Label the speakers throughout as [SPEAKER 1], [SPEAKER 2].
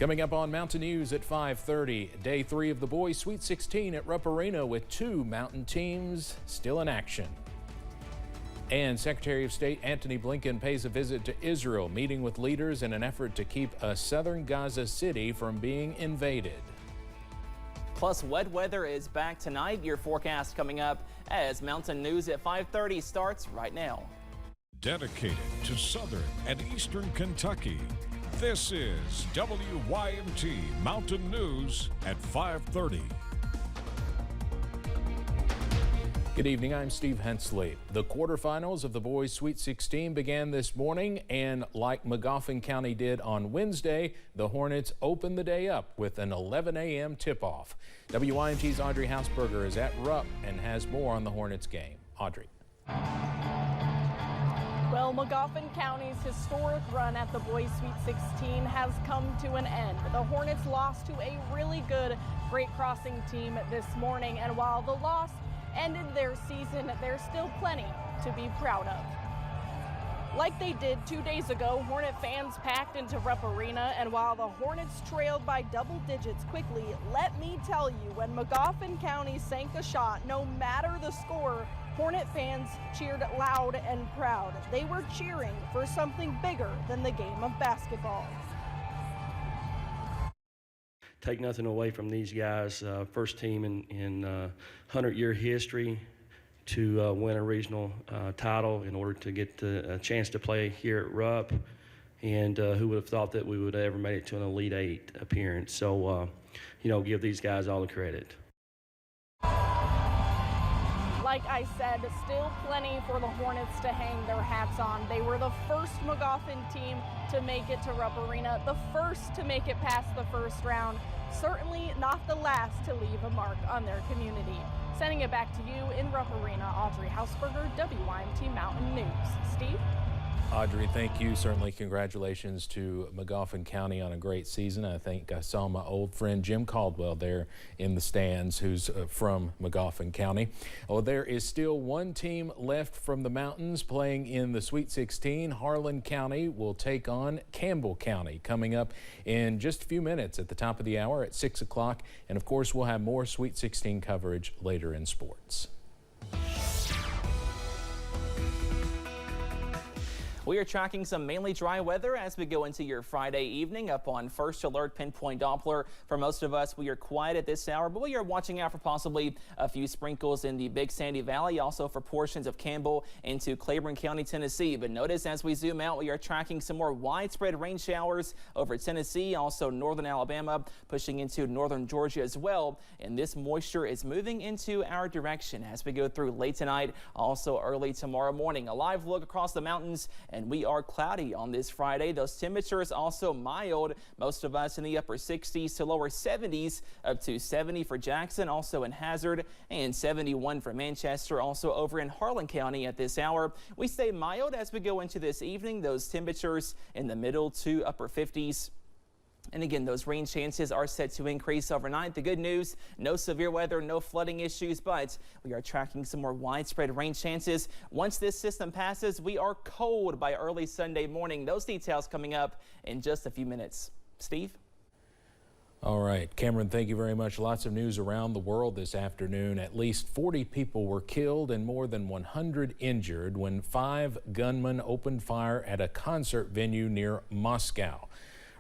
[SPEAKER 1] Coming up on Mountain News at 5:30, Day 3 of the Boys Sweet 16 at Rupp Arena with 2 Mountain teams still in action. And Secretary of State Antony Blinken pays a visit to Israel, meeting with leaders in an effort to keep a southern Gaza city from being invaded.
[SPEAKER 2] Plus, wet weather is back tonight. Your forecast coming up as Mountain News at 5:30 starts right now.
[SPEAKER 3] Dedicated to southern and eastern Kentucky, this is WYMT Mountain News at 5:30.
[SPEAKER 1] Good evening, I'm Steve Hensley. The quarterfinals of the Boys Sweet 16 began this morning, and like Magoffin County did on Wednesday, the Hornets opened the day up with an 11 a.m. tip-off. WYMT's Audrey Hausberger is at Rupp and has more on the Hornets game. Audrey.
[SPEAKER 4] Well, Magoffin County's historic run at the Boys Sweet 16 has come to an end. The Hornets lost to a really good Great Crossing team this morning, and while the loss ended their season, there's still plenty to be proud of. Like they did 2 days ago, Hornet fans packed into Rupp Arena, and while the Hornets trailed by double digits quickly, let me tell you, when Magoffin County sank a shot, no matter the score, Hornet fans cheered loud and proud. They were cheering for something bigger than the game of basketball.
[SPEAKER 5] Take nothing away from these guys. First team in 100-year history to win a regional title in order to get a chance to play here at Rupp. And who would have thought that we would have ever made it to an Elite Eight appearance? So, give these guys all the credit.
[SPEAKER 4] Like I said, still plenty for the Hornets to hang their hats on. They were the first Magoffin team to make it to Rupp Arena, the first to make it past the first round, certainly not the last to leave a mark on their community. Sending it back to you in Rupp Arena, Audrey Hausberger, WYMT Mountain News. Steve?
[SPEAKER 1] Audrey, thank you. Certainly congratulations to Magoffin County on a great season. I think I saw my old friend Jim Caldwell there in the stands, who's from Magoffin County. Oh, there is still one team left from the mountains playing in the Sweet 16. Harlan County will take on Campbell County coming up in just a few minutes at the top of the hour at 6 o'clock. And of course, we'll have more Sweet 16 coverage later in sports.
[SPEAKER 2] We are tracking some mainly dry weather as we go into your Friday evening. Up on First Alert Pinpoint Doppler. For most of us, we are quiet at this hour, but we are watching out for possibly a few sprinkles in the Big Sandy Valley, also for portions of Campbell into Claiborne County, Tennessee. But notice as we zoom out, we are tracking some more widespread rain showers over Tennessee, also northern Alabama, pushing into northern Georgia as well. And this moisture is moving into our direction as we go through late tonight, also early tomorrow morning. A live look across the mountains, and we are cloudy on this Friday. Those temperatures also mild. Most of us in the upper 60s to lower 70s, up to 70 for Jackson, also in Hazard, and 71 for Manchester, also over in Harlan County at this hour. We stay mild as we go into this evening. Those temperatures in the middle to upper 50s. And again, those rain chances are set to increase overnight. The good news, no severe weather, no flooding issues, but we are tracking some more widespread rain chances. Once this system passes, we are cold by early Sunday morning. Those details coming up in just a few minutes. Steve?
[SPEAKER 1] All right, Cameron, thank you very much. Lots of news around the world this afternoon. At least 40 people were killed and more than 100 injured when 5 gunmen opened fire at a concert venue near Moscow.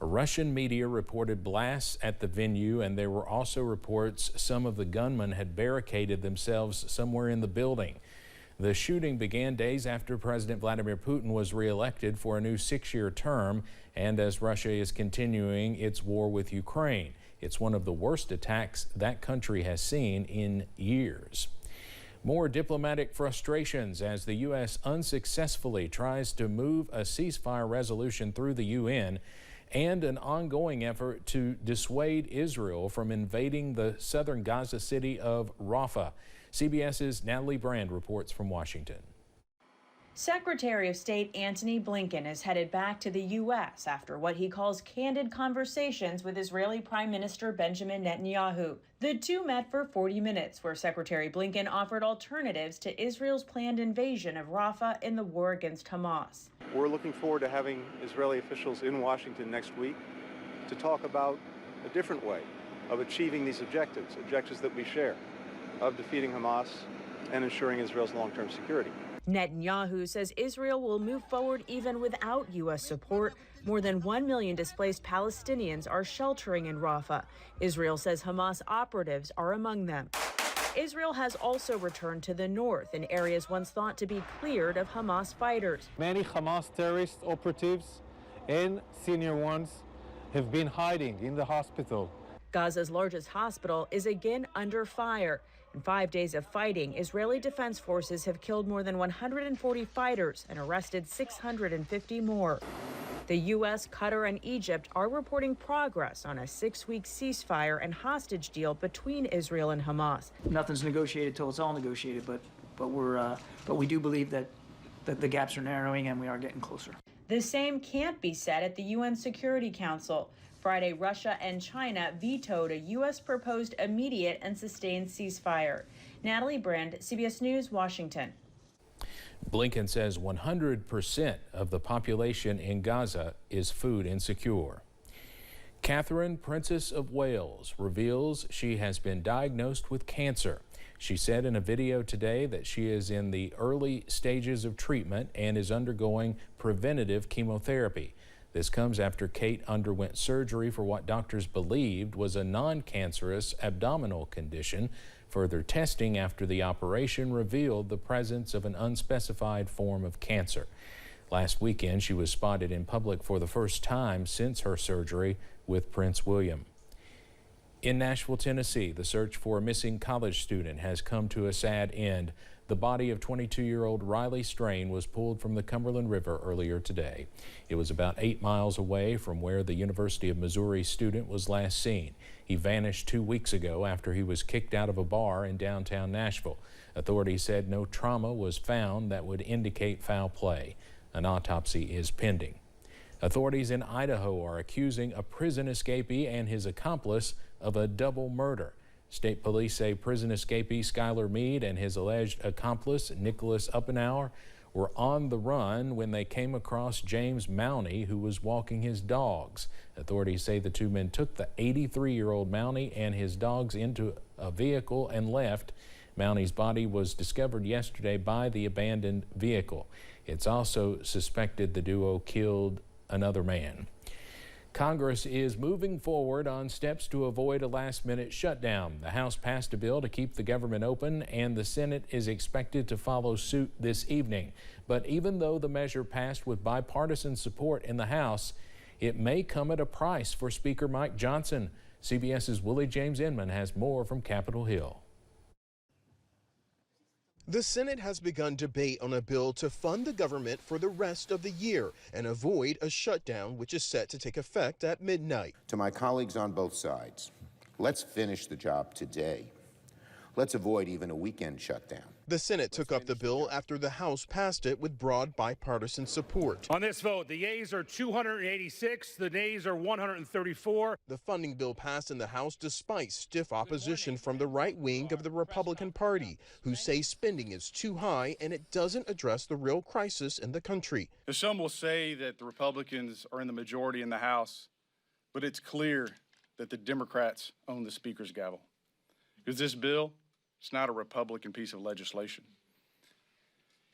[SPEAKER 1] Russian media reported blasts at the venue, and there were also reports some of the gunmen had barricaded themselves somewhere in the building. The shooting began days after President Vladimir Putin was reelected for a new 6-year term, and as Russia is continuing its war with Ukraine. It's one of the worst attacks that country has seen in years. More diplomatic frustrations as the U.S. unsuccessfully tries to move a ceasefire resolution through the UN, and an ongoing effort to dissuade Israel from invading the southern Gaza city of Rafah. CBS's Natalie Brand reports from Washington.
[SPEAKER 6] Secretary of State Antony Blinken is headed back to the U.S. after what he calls candid conversations with Israeli Prime Minister Benjamin Netanyahu. The two met for 40 minutes, where Secretary Blinken offered alternatives to Israel's planned invasion of Rafah in the war against Hamas.
[SPEAKER 7] We're looking forward to having Israeli officials in Washington next week to talk about a different way of achieving these objectives that we share, of defeating Hamas and ensuring Israel's long-term security.
[SPEAKER 6] Netanyahu says Israel will move forward even without U.S. support. More than 1 million displaced Palestinians are sheltering in Rafah. Israel says Hamas operatives are among them. Israel has also returned to the north in areas once thought to be cleared of Hamas fighters.
[SPEAKER 8] Many Hamas terrorist operatives and senior ones have been hiding in the hospital.
[SPEAKER 6] Gaza's largest hospital is again under fire. In 5 days of fighting, Israeli defense forces have killed more than 140 fighters and arrested 650 more. The U.S., Qatar, and Egypt are reporting progress on a 6-week ceasefire and hostage deal between Israel and Hamas.
[SPEAKER 9] Nothing's negotiated till it's all negotiated, but we do believe that the gaps are narrowing and we are getting closer.
[SPEAKER 6] The same can't be said at the UN Security Council. Friday, Russia and China vetoed a U.S. proposed immediate and sustained ceasefire. Natalie Brand, CBS News, Washington.
[SPEAKER 1] Blinken says 100% of the population in Gaza is food insecure. Catherine, Princess of Wales, reveals she has been diagnosed with cancer. She said in a video today that she is in the early stages of treatment and is undergoing preventative chemotherapy. This comes after Kate underwent surgery for what doctors believed was a non-cancerous abdominal condition. Further testing after the operation revealed the presence of an unspecified form of cancer. Last weekend, she was spotted in public for the first time since her surgery with Prince William. In Nashville, Tennessee, the search for a missing college student has come to a sad end. The body of 22-year-old Riley Strain was pulled from the Cumberland River earlier today. It was about 8 miles away from where the University of Missouri student was last seen. He vanished 2 weeks ago after he was kicked out of a bar in downtown Nashville. Authorities said no trauma was found that would indicate foul play. An autopsy is pending. Authorities in Idaho are accusing a prison escapee and his accomplice of a double murder. State police say prison escapee Skylar Mead and his alleged accomplice Nicholas Uppenauer were on the run when they came across James Mowney, who was walking his dogs. Authorities say the two men took the 83-year-old Mowney and his dogs into a vehicle and left. Mowney's body was discovered yesterday by the abandoned vehicle. It's also suspected the duo killed another man. Congress is moving forward on steps to avoid a last-minute shutdown. The House passed a bill to keep the government open, and the Senate is expected to follow suit this evening. But even though the measure passed with bipartisan support in the House, it may come at a price for Speaker Mike Johnson. CBS's Willie James Inman has more from Capitol Hill.
[SPEAKER 10] The Senate has begun debate on a bill to fund the government for the rest of the year and avoid a shutdown, which is set to take effect at midnight.
[SPEAKER 11] To my colleagues on both sides, let's finish the job today. Let's avoid even a weekend shutdown.
[SPEAKER 10] The Senate took up the bill after the House passed it with broad bipartisan support.
[SPEAKER 12] On this vote, the yeas are 286, the nays are 134.
[SPEAKER 10] The funding bill passed in the House despite stiff opposition from the right wing of the Republican Party, who say spending is too high and it doesn't address the real crisis in the country.
[SPEAKER 13] Some will say that the Republicans are in the majority in the House, but it's clear that the Democrats own the Speaker's gavel. Because this bill, it's not a Republican piece of legislation.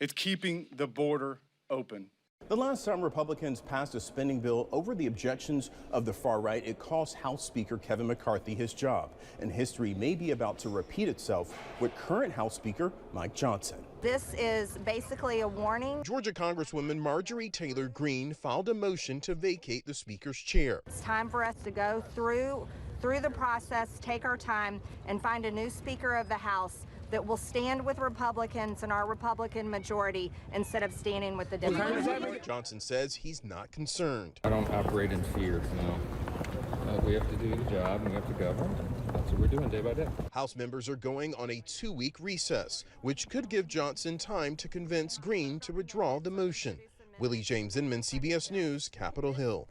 [SPEAKER 13] It's keeping the border open.
[SPEAKER 14] The last time Republicans passed a spending bill over the objections of the far right, it cost House Speaker Kevin McCarthy his job. And history may be about to repeat itself with current House Speaker Mike Johnson.
[SPEAKER 15] This is basically a warning.
[SPEAKER 10] Georgia Congresswoman Marjorie Taylor Greene filed a motion to vacate the Speaker's chair.
[SPEAKER 15] It's time for us to go through the process, take our time, and find a new Speaker of the House that will stand with Republicans and our Republican majority instead of standing with the Democrats.
[SPEAKER 10] Johnson says he's not concerned.
[SPEAKER 16] I don't operate in fear, no. We have to do the job and we have to govern, and that's what we're doing day by day.
[SPEAKER 10] House members are going on a 2-week recess, which could give Johnson time to convince Greene to withdraw the motion. Willie James Inman, CBS News, Capitol Hill.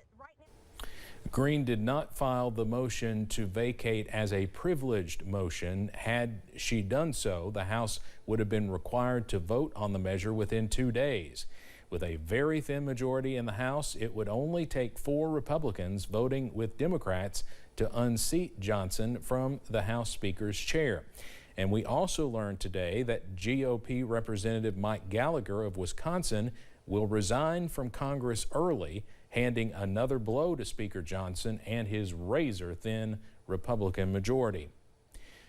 [SPEAKER 1] Greene did not file the motion to vacate as a privileged motion. Had she done so, the House would have been required to vote on the measure within 2 days. With a very thin majority in the House, it would only take 4 Republicans voting with Democrats to unseat Johnson from the House Speaker's chair. And we also learned today that GOP Representative Mike Gallagher of Wisconsin will resign from Congress early, handing another blow to Speaker Johnson and his razor-thin Republican majority.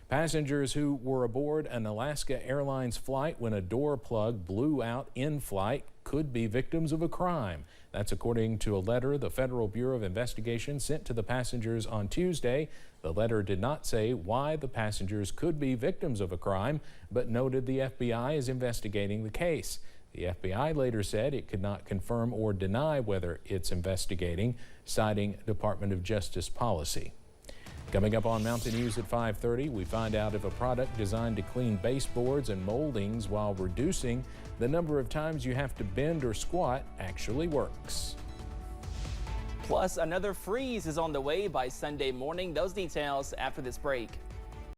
[SPEAKER 1] Passengers who were aboard an Alaska Airlines flight when a door plug blew out in flight could be victims of a crime. That's according to a letter the Federal Bureau of Investigation sent to the passengers on Tuesday. The letter did not say why the passengers could be victims of a crime, but noted the FBI is investigating the case. The FBI later said it could not confirm or deny whether it's investigating, citing Department of Justice policy. Coming up on Mountain News at 5:30, we find out if a product designed to clean baseboards and moldings while reducing the number of times you have to bend or squat actually works.
[SPEAKER 2] Plus, another freeze is on the way by Sunday morning. Those details after this break.